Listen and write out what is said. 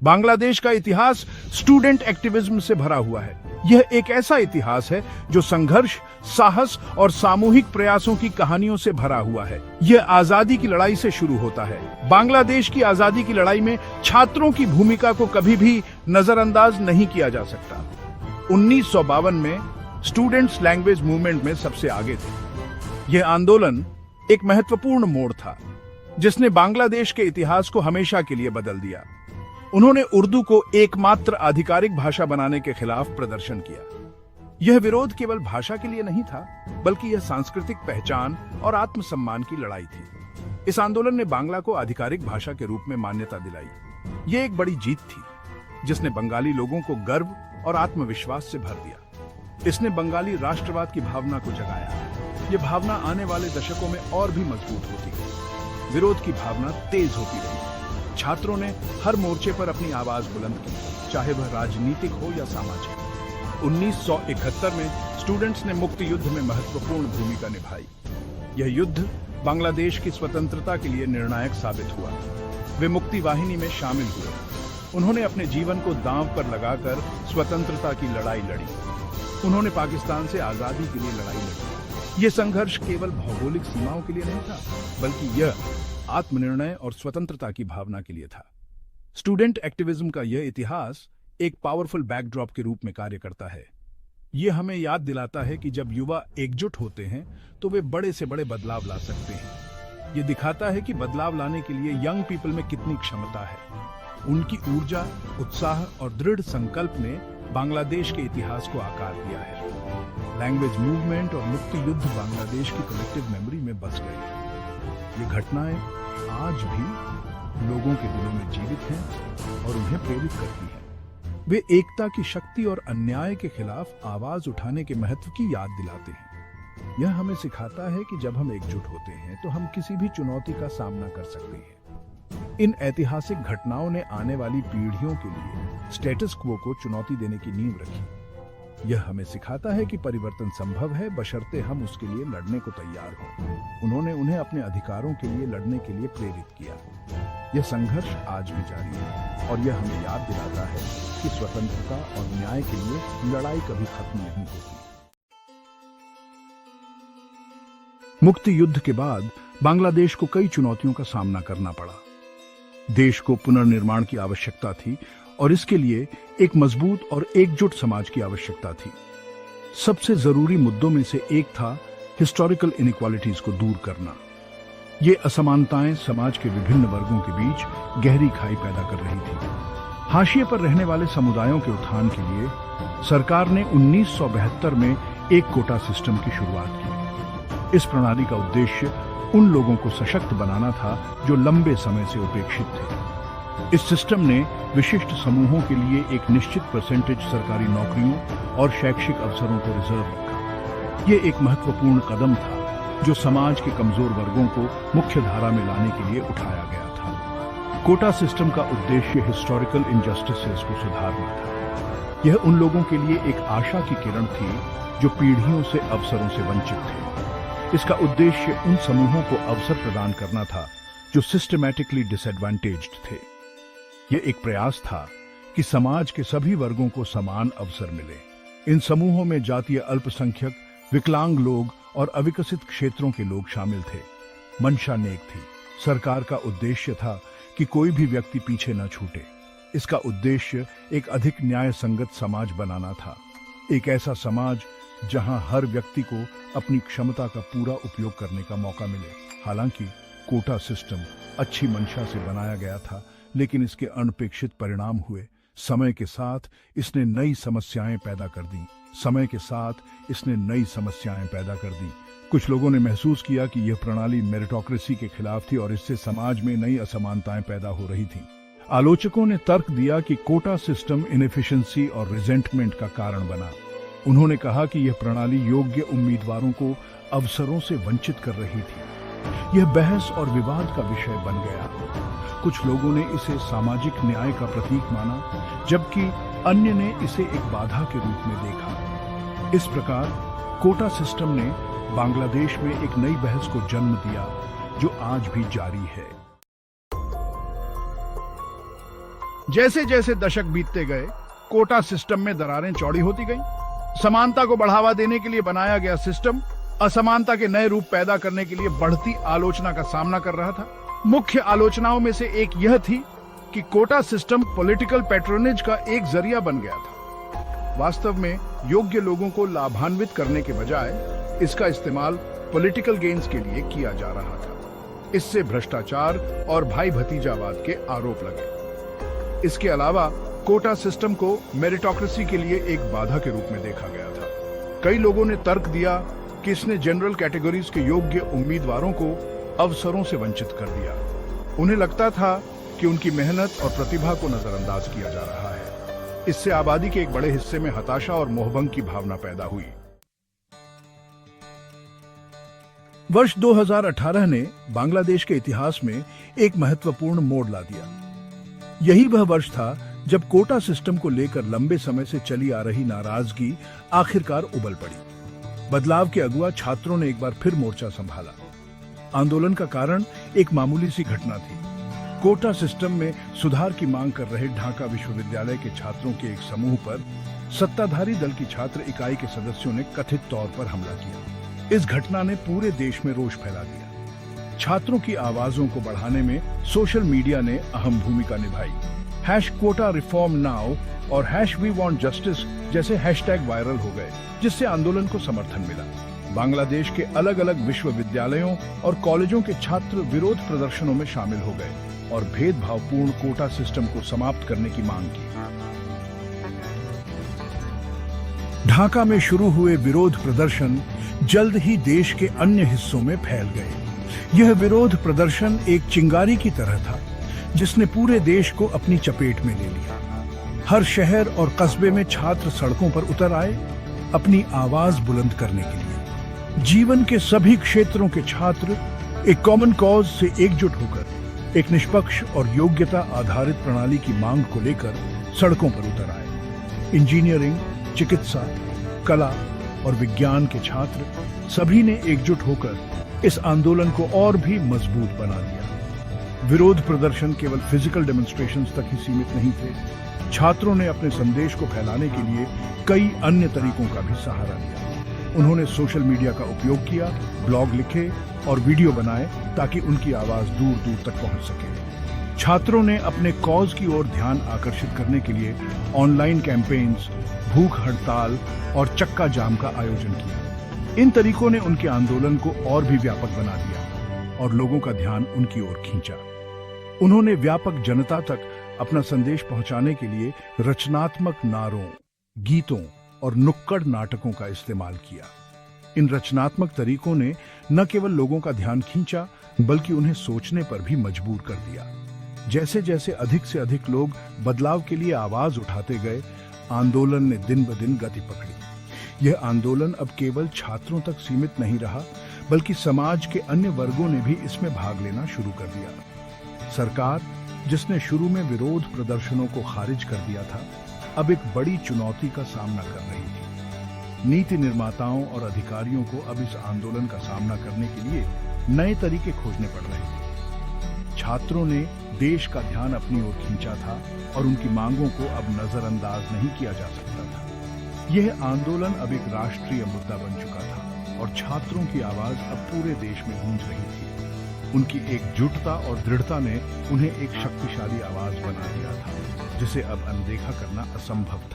बांग्लादेश का इतिहास student activism से भरा हुआ है। यह एक ऐसा इतिहास है जो संघर्ष, साहस और सामूहिक प्रयासों की कहानियों से भरा हुआ है। यह आजादी की लड़ाई से शुरू होता है। बांग्लादेश की आजादी की लड़ाई में छात्रों की भूमिका को कभी भी नजरअंदाज नहीं किया जा सकता। 1952 में स्टूडेंट्स लैंग्वेज मूवमेंट में सबसे आगे थे। यह आंदोलन एक महत्वपूर्ण मोड़ था जिसने बांग्लादेश के इतिहास को हमेशा के लिए बदल दिया। उन्होंने उर्दू को एकमात्र आधिकारिक भाषा बनाने के खिलाफ प्रदर्शन किया। यह विरोध केवल भाषा के लिए नहीं था, बल्कि यह सांस्कृतिक पहचान और आत्मसम्मान की लड़ाई थी। इस आंदोलन ने बांग्ला को आधिकारिक भाषा के रूप में मान्यता दिलाई। यह एक बड़ी जीत थी जिसने बंगाली लोगों को गर्व और आत्मविश्वास से भर दिया। इसने बंगाली राष्ट्रवाद की भावना को जगाया। यह भावना आने वाले दशकों में और भी मजबूत होती गई। विरोध की भावना तेज होती रही। छात्रों ने हर मोर्चे पर अपनी आवाज बुलंद की, चाहे वह राजनीतिक हो या सामाजिक। 1971 में स्टूडेंट्स ने मुक्ति युद्ध में महत्वपूर्ण भूमिका निभाई। यह युद्ध बांग्लादेश की स्वतंत्रता के लिए निर्णायक साबित हुआ। वे मुक्ति वाहिनी में शामिल हुए। उन्होंने अपने जीवन को दांव पर लगाकर स्वतंत्रता की लड़ाई लड़ी। उन्होंने पाकिस्तान से आजादी के लिए लड़ाई लड़ी। यह संघर्ष केवल भौगोलिक सीमाओं के लिए नहीं था, बल्कि यह आत्मनिर्णय और स्वतंत्रता की भावना के लिए था। स्टूडेंट एक्टिविज्म का यह इतिहास एक पावरफुल बैकड्रॉप के रूप में कार्य करता है। यह हमें याद दिलाता है कि जब युवा एकजुट होते हैं तो वे बड़े से बड़े बदलाव ला सकते हैं। यह दिखाता है कि बदलाव लाने के लिए यंग पीपल में कितनी क्षमता है। उनकी ऊर्जा, उत्साह और दृढ़ संकल्प ने बांग्लादेश के इतिहास को आकार दिया है। लैंग्वेज मूवमेंट और मुक्ति युद्ध बांग्लादेश की कलेक्टिव मेमोरी में बस गए। ये घटनाएं आज भी लोगों के दिलों में जीवित हैं और उन्हें प्रेरित करती हैं। वे एकता की शक्ति और अन्याय के खिलाफ आवाज उठाने के महत्व की याद दिलाते हैं। यह हमें सिखाता है कि जब हम एकजुट होते हैं तो हम किसी भी चुनौती का सामना कर सकते हैं। इन ऐतिहासिक घटनाओं ने आने वाली पीढ़ियों के लिए स्टेटस क्वो को चुनौती देने की नींव रखी। यह हमें सिखाता है कि परिवर्तन संभव है, बशर्ते हम उसके लिए लड़ने को तैयार हों। उन्होंने उन्हें अपने अधिकारों के लिए लड़ने के लिए प्रेरित किया। यह संघर्ष आज भी जारी है और यह हमें याद दिलाता है कि स्वतंत्रता और न्याय के लिए लड़ाई कभी खत्म नहीं होती। मुक्ति युद्ध के बाद बांग्लादेश को कई चुनौतियों का सामना करना पड़ा। देश को पुनर्निर्माण की आवश्यकता थी और इसके लिए एक मजबूत और एकजुट समाज की आवश्यकता थी। सबसे जरूरी मुद्दों में से एक था हिस्टोरिकल इनइक्वालिटीज को दूर करना। ये असमानताएं समाज के विभिन्न वर्गों के बीच गहरी खाई पैदा कर रही थी। हाशिए पर रहने वाले समुदायों के उत्थान के लिए सरकार ने 1972 में एक कोटा सिस्टम की शुरुआत की। इस प्रणाली का उद्देश्य उन लोगों को सशक्त बनाना था जो लंबे समय से उपेक्षित थे। इस सिस्टम ने विशिष्ट समूहों के लिए एक निश्चित परसेंटेज सरकारी नौकरियों और शैक्षिक अवसरों को रिजर्व रखा। यह एक महत्वपूर्ण कदम था जो समाज के कमजोर वर्गों को मुख्य धारा में लाने के लिए उठाया गया था। कोटा सिस्टम का उद्देश्य हिस्टोरिकल इनजस्टिसेस को सुधारना था। यह उन लोगों के लिए एक आशा की किरण थी जो पीढ़ियों से अवसरों से वंचित थे। इसका उद्देश्य उन समूहों को अवसर प्रदान करना था जो सिस्टमैटिकली डिसएडवांटेज्ड थे। यह एक प्रयास था कि समाज के सभी वर्गों को समान अवसर मिले। इन समूहों में जातीय अल्पसंख्यक, विकलांग लोग और अविकसित क्षेत्रों के लोग शामिल थे। मंशा नेक थी। सरकार का उद्देश्य था कि कोई भी व्यक्ति पीछे न छूटे। इसका उद्देश्य एक अधिक न्याय संगत समाज बनाना था। एक ऐसा समाज जहां हर व्यक्ति को अपनी क्षमता का पूरा उपयोग करने का मौका मिले। हालांकि कोटा सिस्टम अच्छी मंशा से बनाया गया था, लेकिन इसके अनपेक्षित परिणाम हुए। समय के साथ इसने नई समस्याएं पैदा कर दी। कुछ लोगों ने महसूस किया कि यह प्रणाली मेरिटोक्रेसी के खिलाफ थी और इससे समाज में नई असमानताएं पैदा हो रही थीं। आलोचकों ने तर्क दिया कि कोटा सिस्टम इनएफिशिएंसी और रिजेंटमेंट का कारण बना। उन्होंने कहा कि यह प्रणाली योग्य उम्मीदवारों को अवसरों से वंचित कर रही थी। यह बहस और विवाद का विषय बन गया। कुछ लोगों ने इसे सामाजिक न्याय का प्रतीक माना, जबकि अन्य ने इसे एक बाधा के रूप में देखा। इस प्रकार कोटा सिस्टम ने बांग्लादेश में एक नई बहस को जन्म दिया जो आज भी जारी है। जैसे जैसे दशक बीतते गए, कोटा सिस्टम में दरारें चौड़ी होती गईं। समानता को बढ़ावा देने के लिए बनाया गया सिस्टम असमानता के नए रूप पैदा करने के लिए बढ़ती आलोचना का सामना कर रहा था। मुख्य आलोचनाओं में से एक यह थी कि कोटा सिस्टम पॉलिटिकल पैट्रोनेज का एक जरिया बन गया था। वास्तव में योग्य लोगों को लाभान्वित करने के बजाय इसका इस्तेमाल पॉलिटिकल गेन्स के लिए किया जा रहा था। इससे भ्रष्टाचार और भाई भतीजावाद के आरोप लगे। इसके अलावा कोटा सिस्टम को मेरिटोक्रेसी के लिए एक बाधा के रूप में देखा गया था। कई लोगों ने तर्क दिया कि इसने जनरल कैटेगरीज के योग्य उम्मीदवारों को अवसरों से वंचित कर दिया। उन्हें लगता था कि उनकी मेहनत और प्रतिभा को नजरअंदाज किया जा रहा है। इससे आबादी के एक बड़े हिस्से में हताशा और मोहभंग की भावना पैदा हुई। वर्ष 2018 ने बांग्लादेश के इतिहास में एक महत्वपूर्ण मोड़ ला दिया। यही वह वर्ष था जब कोटा सिस्टम को लेकर लंबे समय से चली आ रही नाराजगी आखिरकार उबल पड़ी। बदलाव के अगुआ छात्रों ने एक बार फिर मोर्चा संभाला। आंदोलन का कारण एक मामूली सी घटना थी। कोटा सिस्टम में सुधार की मांग कर रहे ढाका विश्वविद्यालय के छात्रों के एक समूह पर सत्ताधारी दल की छात्र इकाई के सदस्यों ने कथित तौर पर हमला किया। इस घटना ने पूरे देश में रोष फैला दिया। छात्रों की आवाजों को बढ़ाने में सोशल मीडिया ने अहम भूमिका निभाई। #कोटा रिफॉर्म नाउ और #वी वांट जस्टिस जैसे हैशटैग वायरल हो गए, जिससे आंदोलन को समर्थन मिला। बांग्लादेश के अलग अलग विश्वविद्यालयों और कॉलेजों के छात्र विरोध प्रदर्शनों में शामिल हो गए और भेदभावपूर्ण कोटा सिस्टम को समाप्त करने की मांग की। ढाका में शुरू हुए विरोध प्रदर्शन जल्द ही देश के अन्य हिस्सों में फैल गए। यह विरोध प्रदर्शन एक चिंगारी की तरह था, जिसने पूरे देश को अपनी चपेट में ले लिया। हर शहर और कस्बे में छात्र सड़कों पर उतर आए, अपनी आवाज बुलंद करने के लिए। जीवन के सभी क्षेत्रों के छात्र एक कॉमन कॉज से एकजुट होकर एक निष्पक्ष और योग्यता आधारित प्रणाली की मांग को लेकर सड़कों पर उतर आए। इंजीनियरिंग, चिकित्सा, कला और विज्ञान के छात्र सभी ने एकजुट होकर इस आंदोलन को और भी मजबूत बना दिया। विरोध प्रदर्शन केवल फिजिकल डेमोन्स्ट्रेशंस तक ही सीमित नहीं थे। छात्रों ने अपने संदेश को फैलाने के लिए कई अन्य तरीकों का भी सहारा लिया। उन्होंने सोशल मीडिया का उपयोग किया, ब्लॉग लिखे और वीडियो बनाए ताकि उनकी आवाज दूर दूर तक पहुंच सके। छात्रों ने अपने कॉज की ओर ध्यान आकर्षित करने के लिए ऑनलाइन कैंपेन्स, भूख हड़ताल और चक्का जाम का आयोजन किया। इन तरीकों ने उनके आंदोलन को और भी व्यापक बना दिया और लोगों का ध्यान उनकी ओर खींचा। उन्होंने व्यापक जनता तक अपना संदेश पहुंचाने के लिए रचनात्मक नारों, गीतों और नुक्कड़ नाटकों का इस्तेमाल किया। इन रचनात्मक तरीकों ने न केवल लोगों का ध्यान खींचा, बल्कि उन्हें सोचने पर भी मजबूर कर दिया। जैसे जैसे अधिक से अधिक लोग बदलाव के लिए आवाज उठाते गए, आंदोलन ने दिन ब दिन गति पकड़ी। यह आंदोलन अब केवल छात्रों तक सीमित नहीं रहा, बल्कि समाज के अन्य वर्गों ने भी इसमें भाग लेना शुरू कर दिया। सरकार, जिसने शुरू में विरोध प्रदर्शनों को खारिज कर दिया था, अब एक बड़ी चुनौती का सामना कर रही थी। नीति निर्माताओं और अधिकारियों को अब इस आंदोलन का सामना करने के लिए नए तरीके खोजने पड़ रहे थे। छात्रों ने देश का ध्यान अपनी ओर खींचा था और उनकी मांगों को अब नजरअंदाज नहीं किया जा सकता था। यह आंदोलन अब एक राष्ट्रीय मुद्दा बन चुका था और छात्रों की आवाज अब पूरे देश में गूंज रही थी। उनकी एकजुटता और दृढ़ता ने उन्हें एक शक्तिशाली आवाज बना दिया था, जिसे अब अनदेखा करना असंभव था।